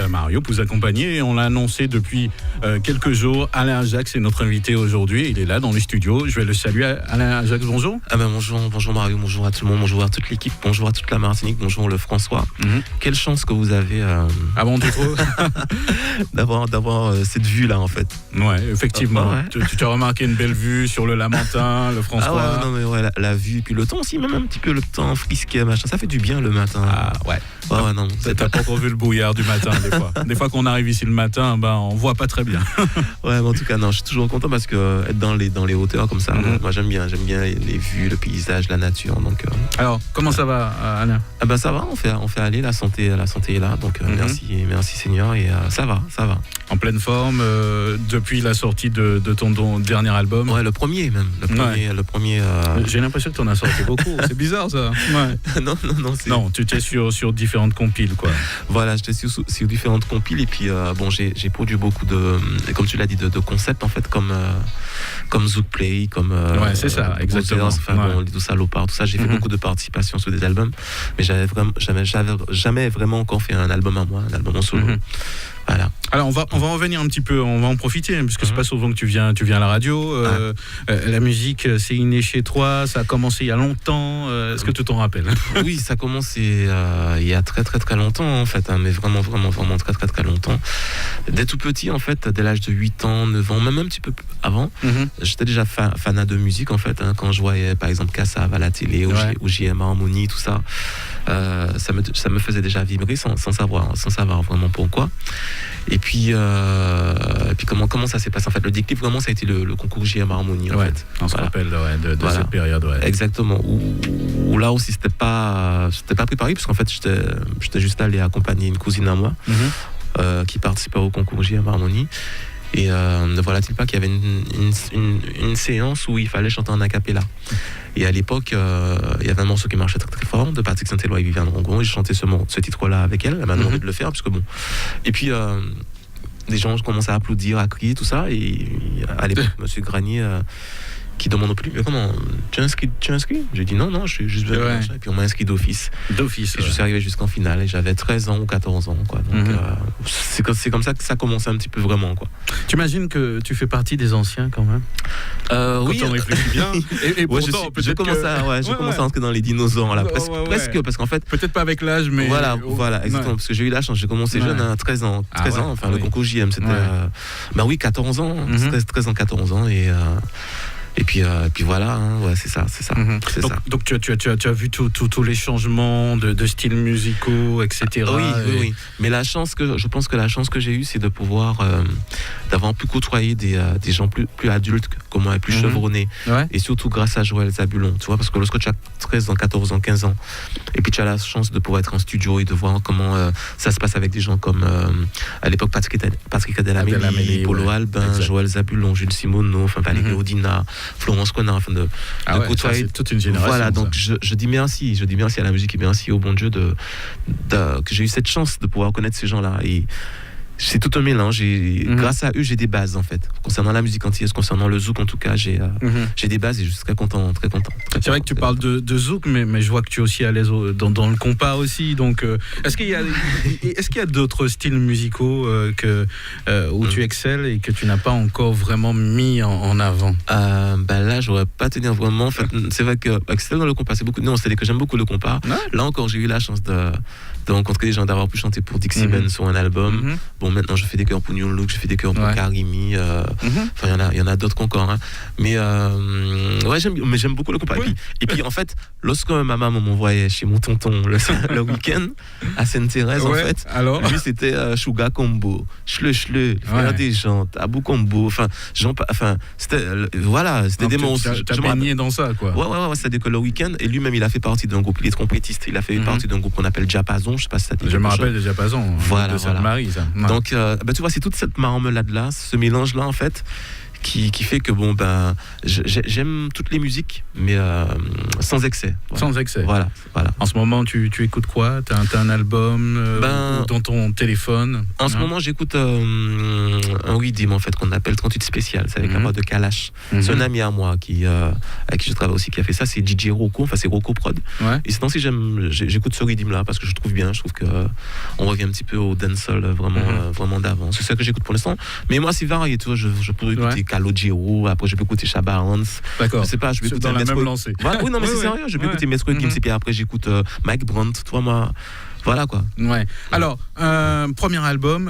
Mario, vous accompagner. On l'a annoncé depuis quelques jours. Alain Ajax est notre invité aujourd'hui. Il est là dans les studios. Je vais le saluer. Alain Ajax, bonjour. Bonjour Mario, bonjour à tout le monde, bonjour à toute l'équipe, bonjour à toute la Martinique, bonjour le François. Quelle chance que vous avez bon, d'avoir cette vue-là en fait. Ouais, effectivement. Tu as remarqué une belle vue sur le Lamentin, le François. La vue, puis le temps aussi, même un petit peu le temps frisqué, machin, ça fait du bien le matin. T'as pas encore vu le brouillard du matin des fois. Des fois qu'on arrive ici le matin, on voit pas très bien. Mais en tout cas, non, je suis toujours content parce que être dans les hauteurs comme ça, moi j'aime bien les vues, le paysage, la nature. Donc, alors, comment ça va, Alain? Ça va, on fait aller, la santé est là, donc merci Seigneur, et ça va. En pleine forme, depuis la sortie de ton dernier album. Ouais, le premier même. Le premier. J'ai l'impression que tu en as sorti beaucoup. C'est bizarre ça. Ouais. Non, tu étais sur différentes compiles, quoi. Voilà, j'étais sur différentes compiles, et puis j'ai produit beaucoup de, comme tu l'as dit, de concepts en fait, comme Zouk Play, comme c'est ça, exactement. Les Doux Salopards, tout ça. J'ai fait beaucoup de participations sur des albums, mais j'avais jamais vraiment encore fait un album à moi, un album en solo. Voilà. Alors on va en revenir un petit peu, on va en profiter, puisque c'est pas souvent que tu viens à la radio. La musique, c'est inné chez toi, ça a commencé il y a longtemps. Est-ce que tu t'en rappelles? Oui, ça a commencé il y a très très très longtemps en fait, mais vraiment très très très longtemps. Dès tout petit en fait, dès l'âge de 8 ans, 9 ans, même un petit peu avant, j'étais déjà fanat de musique en fait, quand je voyais par exemple Kassav à la télé, ou JM Harmonie, tout ça. Ça me faisait déjà vibrer sans savoir vraiment pourquoi. Et puis comment ça s'est passé en fait, le déclic vraiment ça a été le concours JM Harmonie en fait. On se rappelle de cette période. Exactement, où là aussi c'était pas préparé, parce qu'en fait j'étais juste allé accompagner une cousine à moi qui participait au concours JM Harmonie. Et ne voilà-t-il pas qu'il y avait une séance où il fallait chanter en a cappella. Et à l'époque, il y avait un morceau qui marchait très très fort de Patrick Saint-Éloi et Viviane Rongon, et j'ai chanté ce titre-là avec elle. Elle m'a demandé de le faire, puisque bon. Et puis des gens commençaient à applaudir, à crier, tout ça. Et à l'époque, M. Granier qui demande au public, mais comment, tu es inscrit? J'ai dit non, je suis juste venu. Et puis on m'a inscrit d'office. Et je suis arrivé jusqu'en finale, et j'avais 13 ans ou 14 ans, quoi. Donc c'est comme ça que ça commençait un petit peu vraiment, quoi. Tu imagines que tu fais partie des anciens quand même? Oui, on réfléchit bien. Et pourtant, je commence à entrer dans les dinosaures là, presque, parce qu'en fait peut-être pas avec l'âge, mais voilà, exactement, parce que j'ai eu la chance, j'ai commencé jeune à 13 ans, le concours JM, c'était 14 ans, 13 ans, 14 ans, et puis voilà, c'est ça. Donc tu as vu tous les changements de styles musicaux, etc. Oui. Mais je pense que la chance que j'ai eue, c'est de pouvoir d'avoir pu côtoyer des gens plus adultes que moi, et plus chevronnés. Et surtout grâce à Joël Zabulon, tu vois, parce que lorsque tu as 13 ans, 14 ans, 15 ans, et puis tu as la chance de pouvoir être en studio et de voir comment ça se passe avec des gens comme à l'époque Patrick Adelamélie, Polo Albin, Joël Zabulon, Jules Simoneau, Valérie Odina, Florence Connard, de côtoyer c'est toute une génération. Voilà, donc je dis merci à la musique, et merci au bon Dieu que j'ai eu cette chance de pouvoir connaître ces gens-là. Et c'est tout un mélange, et grâce à eux j'ai des bases en fait, concernant la musique antillaise, concernant le zouk en tout cas, j'ai des bases, et je suis très content. C'est vrai que tu parles de zouk, mais je vois que tu es aussi à l'aise dans le compas aussi, donc est-ce qu'il y a d'autres styles musicaux où tu excelles et que tu n'as pas encore vraiment mis en avant? Là j'aurais pas te dire vraiment, en fait, c'est vrai que excelle dans le compas, c'est que j'aime beaucoup le compas. Là encore j'ai eu la chance de rencontrer des gens, d'avoir pu chanter pour Dixie Ben sur un album. Bon, maintenant je fais des chœurs pour New Look, je fais des chœurs pour Karimi, il y en a d'autres encore, mais j'aime beaucoup le compas. Et puis en fait, lorsque ma maman m'envoyait chez mon tonton le week-end à Sainte-Thérèse, en fait, lui c'était Chouga Combo, Chle, faire des jantes, Abou Combo, c'était des monstres. Tu as baigné dans ça, quoi. Ouais, c'est-à-dire que le week-end, et lui-même il a fait partie d'un groupe, il est trompettiste, il a fait partie d'un groupe qu'on appelle Diapason, je sais pas si ça te dit. Je me rappelle de Diapason, de Sainte-Marie, ça. Donc tu vois, c'est toute cette marmelade là, ce mélange là en fait, qui fait que bon ben j'aime toutes les musiques mais sans excès. Voilà. Sans excès. Voilà. En ce moment tu écoutes quoi? T'as un album dans ton téléphone? En ce moment j'écoute un Redeem en fait qu'on appelle 38 spécial, c'est avec la voix de Kalash. C'est un ami à moi avec qui je travaille aussi qui a fait ça, c'est DJ Rocco, enfin c'est Rocco Prod. Ouais. Et sinon si j'écoute ce Redeem là parce que je trouve bien, je trouve que on revient un petit peu au dancehall vraiment d'avant. C'est ça que j'écoute pour l'instant. Mais moi c'est varié, tu vois, je pourrais écouter Calogero, après je peux écouter Shabba Ranks. D'accord. Je sais pas, je vais écouter dans la même lancée. Voilà. Oui non mais c'est sérieux, je peux écouter Maître Gims et puis après j'écoute Mike Brandt, toi moi. Voilà quoi. Ouais. Alors, premier album,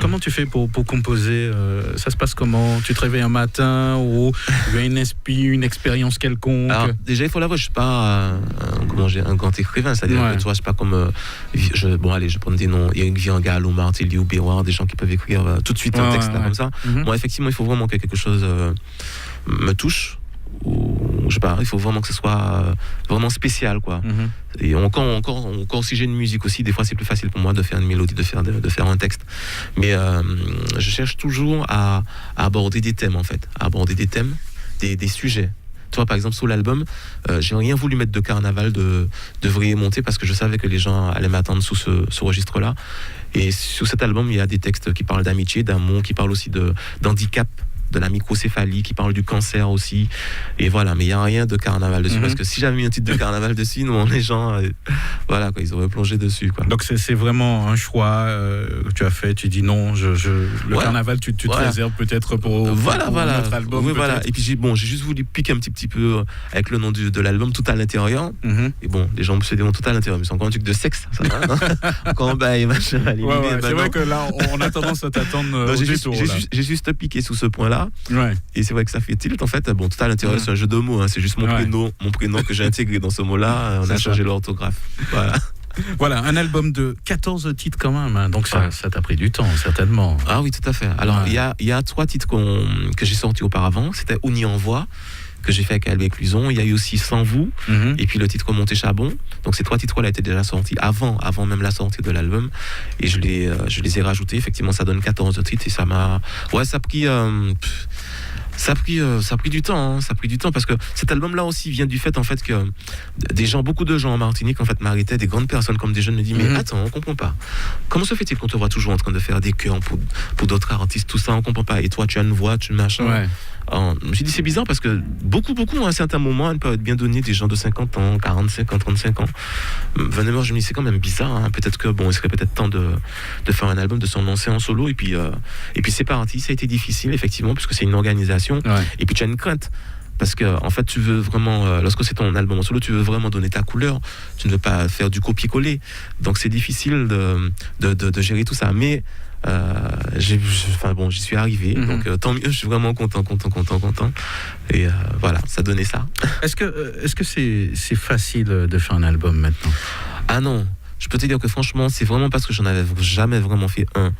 comment tu fais pour composer? Ça se passe comment? Tu te réveilles un matin ou il y a une expérience quelconque? Alors, déjà, il faut l'avouer, je suis pas un grand écrivain, c'est-à-dire que tu vois, je suis pas comme. Je prends des noms, Eric Viangal ou Marty Liu Béouard, des gens qui peuvent écrire tout de suite un texte comme ça. Moi, effectivement, il faut vraiment que quelque chose me touche. Ou je sais pas, il faut vraiment que ce soit vraiment spécial quoi. Et encore si j'ai une musique aussi, des fois c'est plus facile pour moi de faire une mélodie, de faire un texte. Mais je cherche toujours à aborder des thèmes en fait, des sujets. Tu vois, par exemple, sur l'album, j'ai rien voulu mettre de carnaval, de Vrier Monter, parce que je savais que les gens allaient m'attendre sous ce registre-là. Et sur cet album, il y a des textes qui parlent d'amitié, d'amour, qui parlent aussi d'handicap, de la microcéphalie, qui parle du cancer aussi. Et voilà, mais il n'y a rien de carnaval dessus. Parce que si j'avais mis un titre de carnaval dessus, nous, les gens, voilà, quoi, ils auraient plongé dessus. Quoi. Donc c'est vraiment un choix que tu as fait. Tu dis non, le carnaval, tu te réserves peut-être pour notre album. Oui, voilà. Et puis j'ai juste voulu piquer un petit peu avec le nom de l'album, Tout à l'intérieur. Et bon, les gens se diront Tout à l'intérieur, mais c'est encore un truc de sexe, ça va, non? Encore un bail, machin, c'est vrai que là, on a tendance à t'attendre au détour. J'ai juste piqué sous ce point-là. Ouais. Et c'est vrai que ça fait tilt en fait. Bon, Tout à l'intérieur, c'est un jeu de mots, hein. C'est juste mon prénom que j'ai intégré dans ce mot-là. On a changé l'orthographe. Voilà, un album de 14 titres quand même, hein. Donc ça t'a pris du temps, certainement. Ah oui, tout à fait. Alors, il y a 3 titres que j'ai sortis auparavant. C'était On y envoie, que j'ai fait avec Albert Cluson. Il y a eu aussi Sans vous, et puis le titre Monté Chabon. Donc ces 3 titres-là étaient déjà sortis avant même la sortie de l'album. Et je les ai rajoutés. Effectivement, ça donne 14 titres et ça m'a... Ouais, ça a pris... Ça a pris du temps, hein. Ça a pris du temps parce que cet album-là aussi vient du fait en fait que beaucoup de gens en Martinique en fait m'arrêtaient, des grandes personnes comme des jeunes me disent mais attends, on comprend pas. Comment se fait-il qu'on te voit toujours en train de faire des chœurs pour d'autres artistes, tout ça, on comprend pas. Et toi, tu as une voix, tu machin. Ouais. Alors, je me suis dit c'est bizarre parce que beaucoup à un certain moment, elles peuvent être bien données, des gens de 50 ans, 45 ans, 35 ans. Venaient me voir, je me dis c'est quand même bizarre, hein. Peut-être que il serait peut-être temps de faire un album, de s'en lancer en solo et puis c'est parti. Ça a été difficile effectivement puisque c'est une organisation. Ouais. Et puis tu as une crainte parce que en fait tu veux vraiment lorsque c'est ton album en solo tu veux vraiment donner ta couleur, tu ne veux pas faire du copier-coller, donc c'est difficile de gérer tout ça, mais j'y suis arrivé, donc tant mieux, je suis vraiment content et voilà, ça donnait ça. Est-ce que c'est facile de faire un album maintenant? Ah non, je peux te dire que franchement, c'est vraiment parce que j'en avais jamais vraiment fait un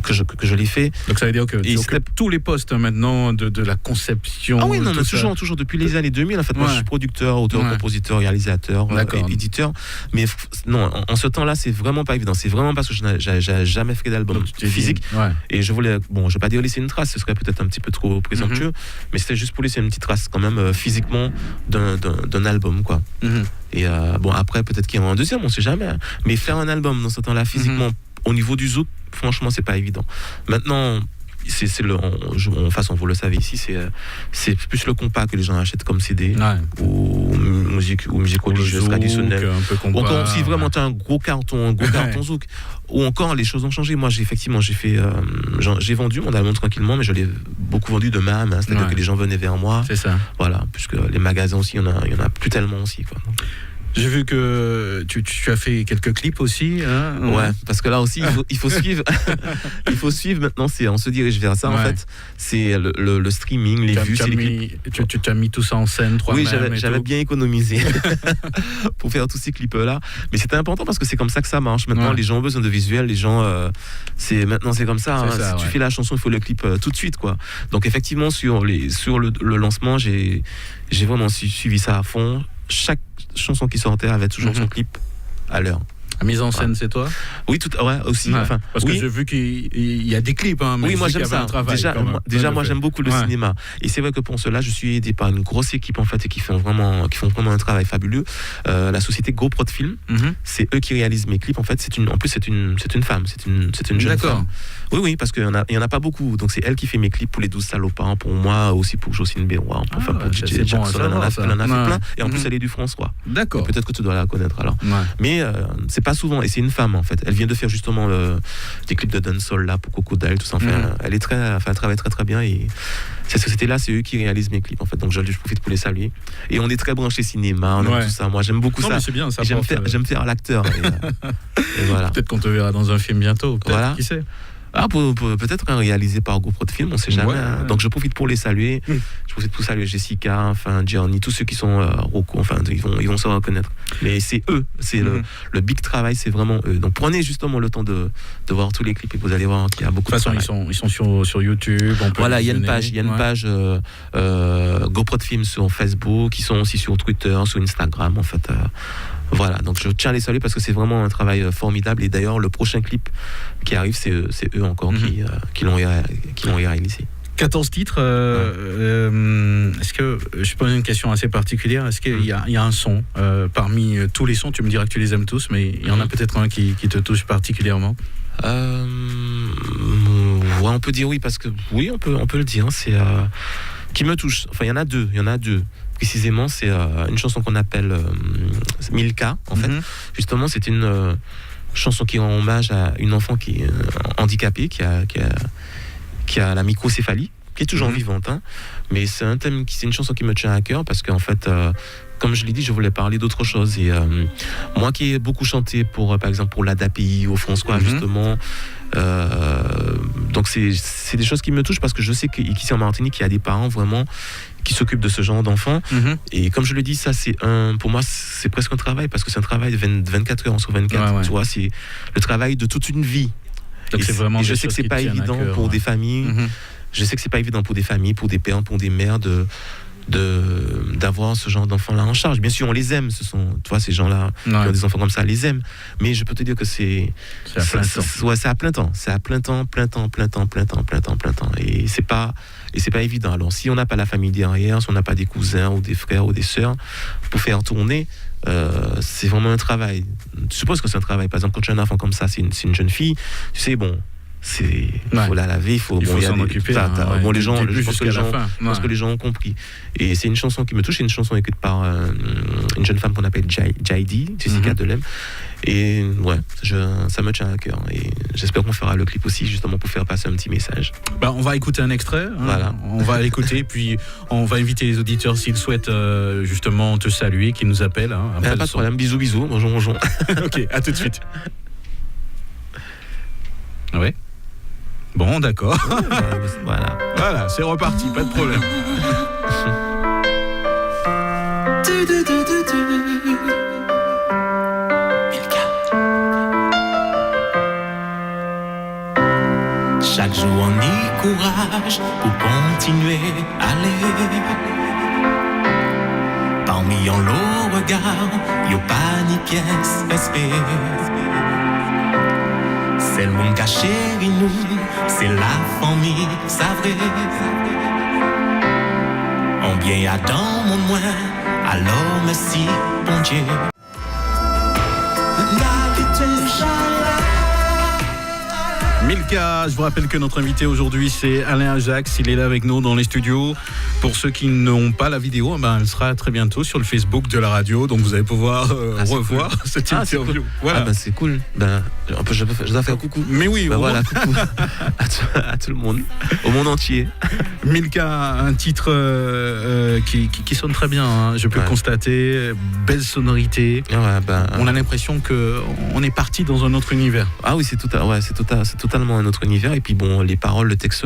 que je l'ai fait. Donc ça veut dire que tu occupes tous les postes maintenant de la conception. Ah oui, non, mais toujours depuis les années 2000. En fait, moi, je suis producteur, auteur, compositeur, réalisateur, éditeur. Mais non, en ce temps-là, c'est vraiment pas évident. C'est vraiment parce que j'ai jamais fait d'album physique. Et je voulais, je vais pas dire laisser une trace, ce serait peut-être un petit peu trop présomptueux, mais c'était juste pour laisser une petite trace quand même physiquement d'un album, quoi. Et après, peut-être qu'il y aura un deuxième, on sait jamais. Hein. Mais faire un album dans ce temps-là, physiquement, au niveau du zouk, franchement, c'est pas évident. Maintenant, vous le savez ici, c'est plus le compas que les gens achètent comme CD ou musique religieuse traditionnelle. Ou encore, si vraiment tu as un gros carton zouk, ou encore les choses ont changé. Moi, j'ai vendu mon album tranquillement, mais je l'ai beaucoup vendu de ma main, c'est-à-dire que les gens venaient vers moi. C'est ça. Voilà, puisque les magasins aussi, il y en a plus tellement aussi, quoi. Donc. J'ai vu que tu as fait quelques clips aussi. Hein, ouais, parce que là aussi, il faut suivre. Il faut suivre maintenant, on se dirige vers ça en fait. C'est le streaming, les vues. Tu as mis tout ça en scène, toi-même. Oui, j'avais bien économisé pour faire tous ces clips-là. Mais c'était important parce que c'est comme ça que ça marche. Maintenant, les gens ont besoin de visuels. Les gens, maintenant c'est comme ça. Si tu fais la chanson, il faut le clip tout de suite, quoi. Donc effectivement, sur le lancement, j'ai vraiment suivi ça à fond. Chaque chanson qui sortait avait toujours son clip à l'heure. La mise en scène, c'est toi? Oui, aussi. Ouais, enfin, parce que j'ai vu qu'il y a des clips. Hein, mais oui, moi j'aime ça. Déjà, moi j'aime beaucoup le cinéma. Et c'est vrai que pour cela, je suis aidé par une grosse équipe en fait, et qui font vraiment un travail fabuleux. La société GoPro de Film, c'est eux qui réalisent mes clips. En fait, en plus c'est une femme, c'est une jeune femme. Oui, parce qu'il y en a pas beaucoup. Donc c'est elle qui fait mes clips pour les 12 salopards, pour moi aussi, pour Jocelyne Bérois, pour DJ Jackson. Elle en a fait plein. Et en plus, elle est du François. D'accord. Peut-être que tu dois la connaître alors. Mais c'est pas souvent. Et c'est une femme en fait. Elle vient de faire justement des clips de dancehall là pour Crocodile, tout ça. Enfin, elle travaille très bien. Et cette société-là, c'est eux qui réalisent mes clips en fait. Donc je profite pour les saluer. Et on est très branchés cinéma, on aime tout ça. Moi, j'aime beaucoup ça. C'est bien, ça j'aime faire l'acteur. Et voilà. Peut-être qu'on te verra dans un film bientôt. Voilà. Qui sait? Peut-être réalisé par GoPro de Film, on sait jamais. Ouais. Donc je profite pour les saluer. Je profite pour saluer Jessica, enfin Johnny, tous ceux qui sont Rocco, enfin ils vont se reconnaître. Mais c'est eux, c'est le big travail, c'est vraiment eux. Donc prenez justement le temps de voir tous les clips et vous allez voir qu'il y a beaucoup de travail. De toute façon, ils sont sur YouTube. Voilà, il y a une page GoPro de Film sur Facebook, ils sont aussi sur Twitter, sur Instagram en fait. Voilà, donc je tiens à les saluer parce que c'est vraiment un travail formidable. Et d'ailleurs, le prochain clip qui arrive, c'est eux encore qui l'ont réalisé. 14 titres. Est-ce que, je pose une question assez particulière, est-ce qu'il y a un son parmi tous les sons, tu me diras que tu les aimes tous, mais il y en a peut-être un qui te touche particulièrement? Ouais, on peut dire oui, parce que oui, on peut le dire. C'est qui me touche. Enfin, il y en a deux. Précisément, c'est une chanson qu'on appelle Milka, en fait. Justement, c'est une chanson qui rend hommage à une enfant qui est handicapée, qui a la microcéphalie, qui est toujours vivante. Hein. Mais c'est une chanson qui me tient à cœur parce qu'en fait, comme je l'ai dit, je voulais parler d'autre chose. Et moi qui ai beaucoup chanté par exemple pour l'ADAPI au François, justement, donc c'est des choses qui me touchent parce que je sais qu'ici en Martinique, il y a des parents vraiment qui s'occupent de ce genre d'enfants. Et comme je le dis, ça pour moi c'est presque un travail parce que c'est un travail de 24 heures sur 24. Ouais. Tu vois, c'est le travail de toute une vie. Donc c'est vraiment je sais que c'est pas évident pour des familles. Je sais que c'est pas évident pour des familles, pour des pères, pour des mères d'avoir ce genre d'enfants-là en charge. Bien sûr, on les aime. Ce sont, toi, ces gens-là qui ont des enfants comme ça, les aiment. Mais je peux te dire que c'est à plein temps. C'est à plein temps. Et c'est pas évident. Alors, si on n'a pas la famille derrière, si on n'a pas des cousins ou des frères ou des sœurs pour faire tourner, c'est vraiment un travail. Je suppose que c'est un travail. Par exemple, quand tu as un enfant comme ça, c'est une jeune fille, tu sais, bon, faut la laver, il faut s'en occuper. Les gens, je pense que les gens ont compris. Et c'est une chanson qui me touche, c'est une chanson écrite par une jeune femme qu'on appelle Jaidi, Jessica Delem. Et ça me tient à cœur. Et j'espère qu'on fera le clip aussi, justement pour faire passer un petit message. On va écouter un extrait. Voilà. On va l'écouter, puis on va inviter les auditeurs s'ils souhaitent justement te saluer, qu'ils nous appellent. Pas de problème. Bisous. Bonjour. Ok, à tout de suite. Ouais. Bon, d'accord. Voilà, c'est reparti, pas de problème. Chaque jour on y courage pour continuer à aller. Parmi en l'eau regard, y'a pas ni pièce respect. C'est le monde caché nous, c'est la famille, ça vrai. On vient à dans mon moins, alors merci, bon Dieu. Milka, je vous rappelle que notre invité aujourd'hui c'est Alain Ajax, il est là avec nous dans les studios. Pour ceux qui n'ont pas la vidéo, elle sera très bientôt sur le Facebook de la radio, donc vous allez pouvoir revoir cette interview. Cool. Voilà. C'est cool. Je dois faire coucou. Mais oui, voilà, coucou à tout le monde, au monde entier. Milka, un titre qui sonne très bien, hein, je peux le constater, belle sonorité. On a l'impression qu'on est parti dans un autre univers. Ah oui, c'est totalement un autre univers. Et puis bon, les paroles, le texte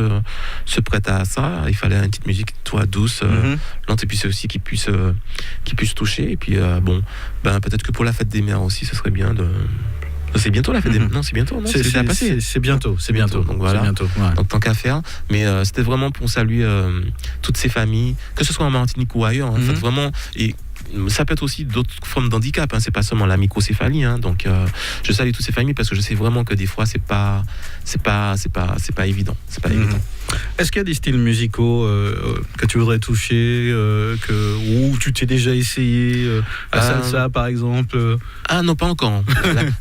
se prête à ça. Il fallait une petite musique, douce, lente, et puis c'est aussi qui puisse toucher. Et puis peut-être que pour la fête des mères aussi, ce serait bien de. C'est bientôt la fête des mères. Non, c'est bientôt. Non, c'est bientôt. Donc voilà. C'est bientôt, ouais. Donc tant qu'à faire. Mais c'était vraiment pour saluer toutes ces familles, que ce soit en Martinique ou ailleurs. En fait, vraiment. Et ça peut être aussi d'autres formes d'handicap, hein, c'est pas seulement la microcéphalie, hein, donc je salue toutes ces familles parce que je sais vraiment que des fois c'est pas évident, c'est pas évident. Est-ce qu'il y a des styles musicaux que tu voudrais toucher, où tu t'es déjà essayé, la salsa par exemple? Ah non, pas encore.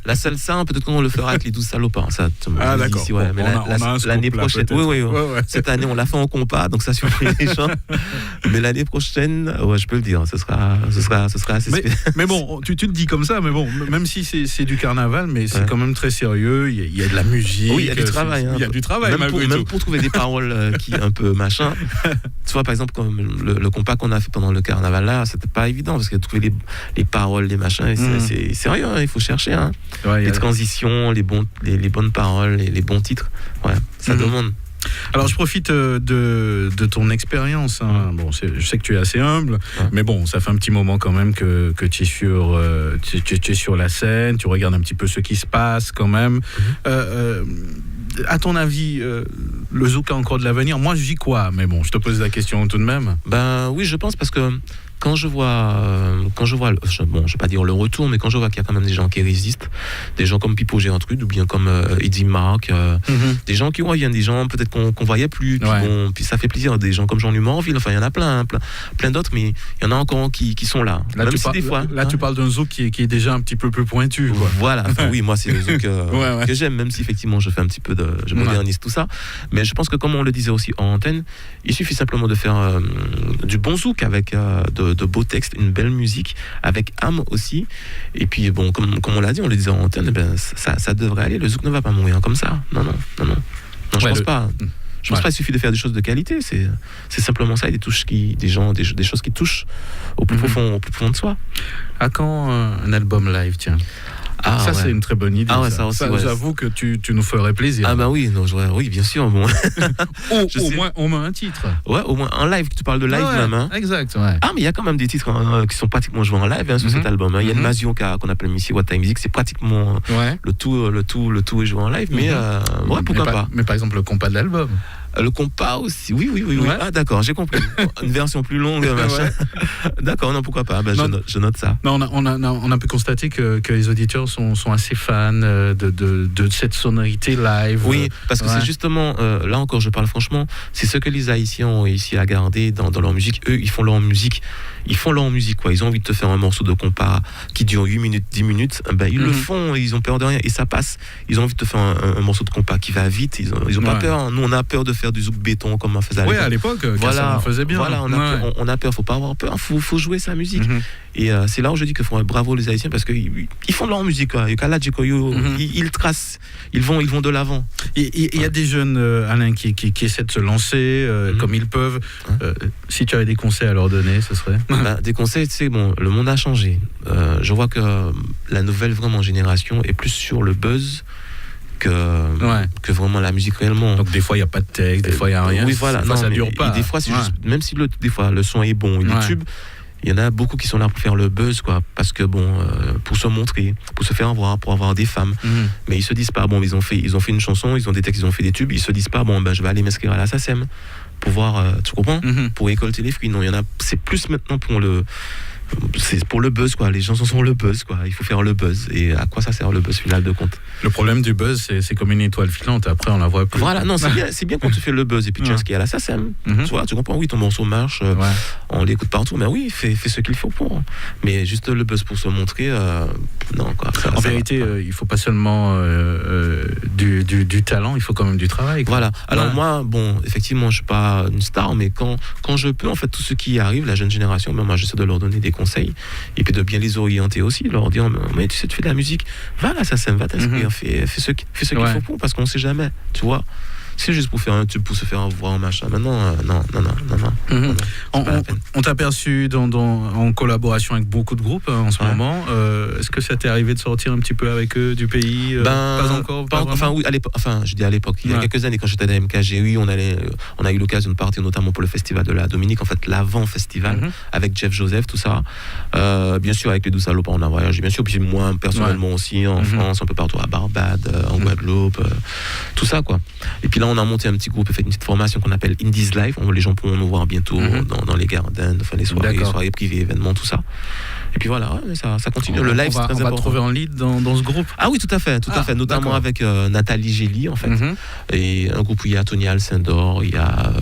La salsa, peut-être qu'on le fera avec les 12 salopins. Ça, d'accord. Ici, ouais. Bon, mais l'année prochaine, oui. Ouais. Cette année, on l'a fait en compas, donc ça surprit les gens. Mais l'année prochaine, ouais, je peux le dire, ce sera assez spécial. Mais bon, tu le dis comme ça, mais bon, même si c'est du carnaval, mais c'est quand même très sérieux. Il y a de la musique. Oui, il y a du travail. Il y a du travail, même pour trouver des paroles qui un peu machin. Tu vois, par exemple, comme le compas qu'on a fait pendant le carnaval là, c'était pas évident parce que trouver les paroles, les machins, c'est sérieux, hein, il faut chercher. Hein. Ouais, les transitions, les bonnes paroles, les bons titres. Ouais, ça demande. Alors je profite de ton expérience, hein. Bon, je sais que tu es assez humble, mais bon, ça fait un petit moment quand même que tu es sur la scène, tu regardes un petit peu ce qui se passe quand même. À ton avis, le zouk a encore de l'avenir? Moi je dis quoi, mais bon, je te pose la question tout de même. Ben oui, je pense parce que quand je vois, bon, je vais pas dire le retour, mais quand je vois qu'il y a quand même des gens qui résistent, des gens comme Pipo Gertrude ou bien comme Eddie Marc, des gens qui reviennent, des gens peut-être qu'on voyait plus, puis ça fait plaisir, des gens comme Jean Morville, enfin il y en a plein d'autres, mais il y en a encore qui sont là. Là, tu parles d'un zouk qui est déjà un petit peu plus pointu, quoi. Voilà, enfin, oui, moi c'est le zouk que j'aime, même si effectivement je fais un petit peu je modernise tout ça, mais je pense que comme on le disait aussi en antenne, il suffit simplement de faire du bon zouk avec de beaux textes, une belle musique, avec âme aussi. Et puis bon, comme on l'a dit, on le disait en antenne, ça devrait aller. Le zouk ne va pas mourir comme ça. Non, je pense pas. Je pense pas qu'il suffit de faire des choses de qualité. C'est simplement ça, des choses qui touchent au plus profond de soi. À quand un album live, tiens? C'est une très bonne idée. Ah ouais, ça aussi, j'avoue que tu nous ferais plaisir. Ah bah oui, oui, bien sûr. Bon. au moins un titre. Ouais, au moins un live. Tu parles de live même. Hein. Exact. Ouais. Ah mais il y a quand même des titres qui sont pratiquement joués en live sur cet album. Hein. Il y a une Masion qu'on appelle Missy What Time Music. C'est pratiquement le tout est joué en live. Mais pourquoi pas. Mais par exemple le compas de l'album. Le compas aussi, oui. Ouais. Ah d'accord, j'ai compris. Une version plus longue, machin. D'accord, non, pourquoi pas. Je note ça. Non, on a pu constater que les auditeurs sont assez fans de cette sonorité live. Oui, parce que c'est justement, là encore, je parle franchement, c'est ce que les Haïtiens ont réussi à garder dans leur musique. Eux, ils font leur musique, quoi. Ils ont envie de te faire un morceau de compas qui dure 8 minutes, 10 minutes. Ils le font, ils ont peur de rien et ça passe. Ils ont envie de te faire un morceau de compas qui va vite. Ils ont pas peur. Hein. Nous, on a peur de faire du zouk béton comme on faisait à l'époque. Oui, à l'époque, on faisait bien. Voilà, on a peur, faut pas avoir peur, faut jouer sa musique. Et c'est là où je dis que bravo les Haïtiens parce qu'ils font leur musique. Ils tracent, ils vont de l'avant. Il y a des jeunes, Alain, qui essaient de se lancer comme ils peuvent. Si tu avais des conseils à leur donner, ce serait des conseils, tu sais, bon, le monde a changé. Je vois que la nouvelle vraiment génération est plus sur le buzz que vraiment la musique réellement. Donc des fois il n'y a pas de texte, des fois il n'y a rien. Oui, voilà. Ça dure pas. Des fois c'est juste, même si des fois le son est bon, il est tube, il y en a beaucoup qui sont là pour faire le buzz, quoi, parce que pour se montrer, pour se faire voir, pour avoir des femmes. Mais ils se disent pas, ils ont fait une chanson, ils ont des textes, ils ont fait des tubes, ils se disent pas, je vais aller m'inscrire à la SACEM pour voir, tu comprends, pour récolter les fruits. Non, il y en a, c'est plus maintenant c'est pour le buzz, quoi. Les gens sont le buzz, quoi. Il faut faire le buzz. Et à quoi ça sert le buzz final de compte? Le problème du buzz, c'est comme une étoile filante. Après, on la voit plus. Voilà, non, c'est bien quand tu fais le buzz et puis tu inscris à la SACEM. Tu vois, tu comprends? Oui, ton morceau marche, on l'écoute partout. Mais oui, fais ce qu'il faut pour. Mais juste le buzz pour se montrer, non, quoi. En vérité, il faut pas seulement du talent, il faut quand même du travail, quoi. Voilà. Alors moi, effectivement, je suis pas une star, mais quand je peux, en fait, tout ce qui arrive, la jeune génération, moi, j'essaie de leur donner des conseils et puis de bien les orienter aussi, leur dire mais tu sais, tu fais de la musique, va là, ça va t'inscrire, fais ce qu'il faut pour, parce qu'on sait jamais, tu vois. C'est juste pour faire un tube, pour se faire voir, machin. Maintenant, non. On t'a perçu en collaboration avec beaucoup de groupes en ce moment. Est-ce que ça t'est arrivé de sortir un petit peu avec eux du pays? Pas encore. Oui, à l'époque. Je dis à l'époque. Il y a quelques années, quand j'étais à la MKG, oui, on a eu l'occasion de partir notamment pour le festival de la Dominique, en fait, l'avant-festival, avec Jeff Joseph, tout ça. Bien sûr, avec les 12 salopes, on a voyagé, bien sûr. Puis moi, personnellement aussi, en France, un peu partout, à Barbade, en Guadeloupe, tout ça, quoi. Et puis là, on a monté un petit groupe et fait une petite formation qu'on appelle Indies Live. Les gens pourront nous voir bientôt dans les gardens, enfin les soirées privées, événements, tout ça. Et puis voilà, ouais, ça continue. Le live, c'est très important. On va trouver un lead dans ce groupe. Ah oui, tout à fait, notamment avec Nathalie Gély, en fait. Et un groupe où il y a Tony Alcindor, il y a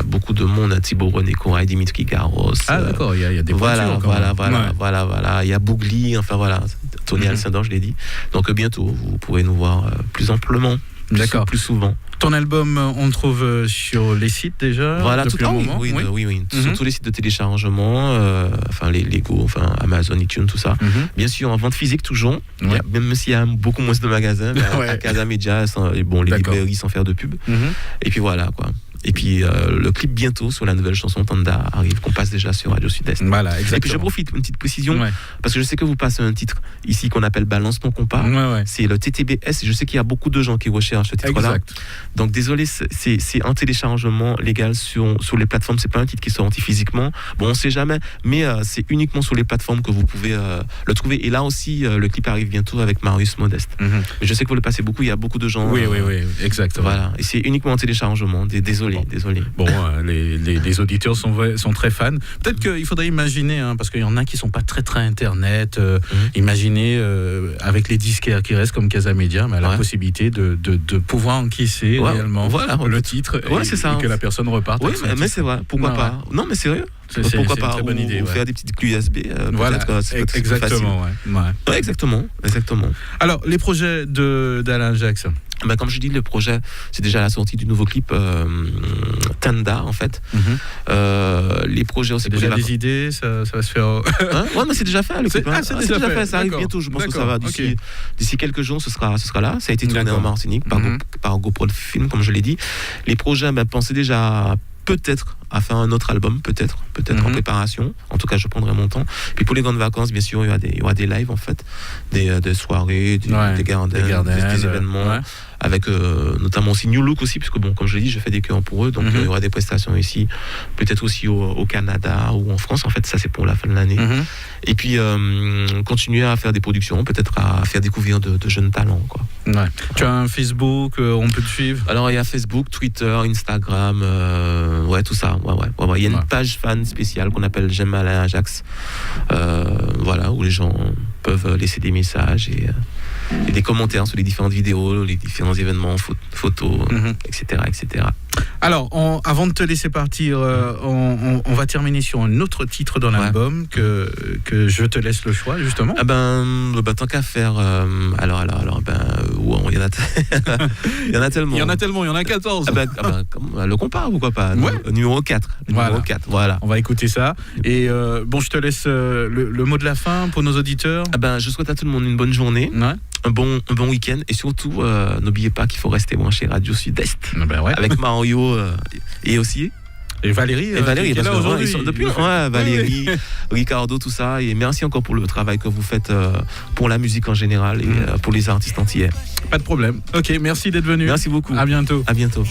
beaucoup de monde, Thibaut René Corail, Dimitri Garros. Ah d'accord, il y a des voilà. Il y a Bougli, enfin voilà, Tony Alcindor, je l'ai dit. Donc bientôt, vous pourrez nous voir plus amplement, plus souvent. Ton album, on le trouve sur les sites déjà. Voilà, depuis un moment. Oui. Sur tous les sites de téléchargement, les Lego, Amazon, iTunes, tout ça. Bien sûr, en vente physique toujours. Même s'il y a beaucoup moins de magasins, à Casa Media, les librairies sans faire de pub. Et puis voilà quoi. Et puis le clip bientôt sur la nouvelle chanson Tanda arrive, qu'on passe déjà sur Radio Sud-Est. Voilà, exactement. Et puis je profite, une petite précision, parce que je sais que vous passez un titre ici qu'on appelle Balance ton compas. C'est le TTBS, et je sais qu'il y a beaucoup de gens qui recherchent ce titre-là. Donc désolé, c'est un téléchargement légal sur les plateformes, c'est pas un titre qui est sorti physiquement. Bon, on sait jamais, mais c'est uniquement sur les plateformes que vous pouvez le trouver. Et là aussi, le clip arrive bientôt avec Marius Modeste. Mais je sais que vous le passez beaucoup, il y a beaucoup de gens. Oui, exactement. Voilà, et c'est uniquement en téléchargement, désolé. Bon, les auditeurs sont très fans. Peut-être qu'il faudrait imaginer, parce qu'il y en a qui sont pas très internet. Imaginer avec les disquaires qui restent comme Casa Media, la possibilité de pouvoir encaisser réellement le titre et que la personne reparte. Oui, mais c'est vrai. Pourquoi pas? Non, mais sérieux. Pourquoi pas? Très bonne idée. Faire des petites clés USB. Voilà, exactement. Exactement. Alors, les projets d'Alain Ajax. Comme je dis, le projet, c'est déjà la sortie du nouveau clip Tanda, en fait. Les projets aussi. Déjà des idées, ça va se faire. Ouais, mais c'est déjà fait le clip. C'est déjà fait. Ça arrive bientôt. Je pense que ça va d'ici quelques jours, ce sera là. Ça a été tourné en Martinique par GoPro Film, comme je l'ai dit. Les projets, pensez déjà peut-être à faire un autre album, peut-être en préparation. En tout cas, je prendrai mon temps. Puis pour les grandes vacances, bien sûr, il y aura des lives en fait, des soirées, des gardens, des événements, avec notamment aussi New Look aussi, puisque comme je l'ai dit, je fais des chœurs pour eux, donc il y aura des prestations ici, peut-être aussi au Canada ou en France. En fait, ça c'est pour la fin de l'année. Et puis continuer à faire des productions, peut-être à faire découvrir de jeunes talents, quoi. Tu as un Facebook, on peut te suivre? Alors il y a Facebook, Twitter, Instagram, tout ça. Il y a une page fan spéciale qu'on appelle J'aime Alain Ajax, où les gens peuvent laisser des messages et des commentaires sur les différentes vidéos, les différents événements, photos, etc. Alors, avant de te laisser partir, on va terminer sur un autre titre dans l'album que je te laisse le choix, justement. Tant qu'à faire, il y en a tellement. Il y en a 14. Le compas, pourquoi pas. Numéro 4. Voilà. On va écouter ça. Et je te laisse le mot de la fin pour nos auditeurs. Je souhaite à tout le monde une bonne journée. Un bon week-end, et surtout n'oubliez pas qu'il faut rester branché Radio Sud-Est avec Mario et aussi Valérie qui est là aujourd'hui. Depuis Valérie, oui. Ricardo, tout ça, et merci encore pour le travail que vous faites pour la musique en général et pour les artistes antillais. Pas de problème. Ok, merci d'être venu. Merci beaucoup. À bientôt. À bientôt.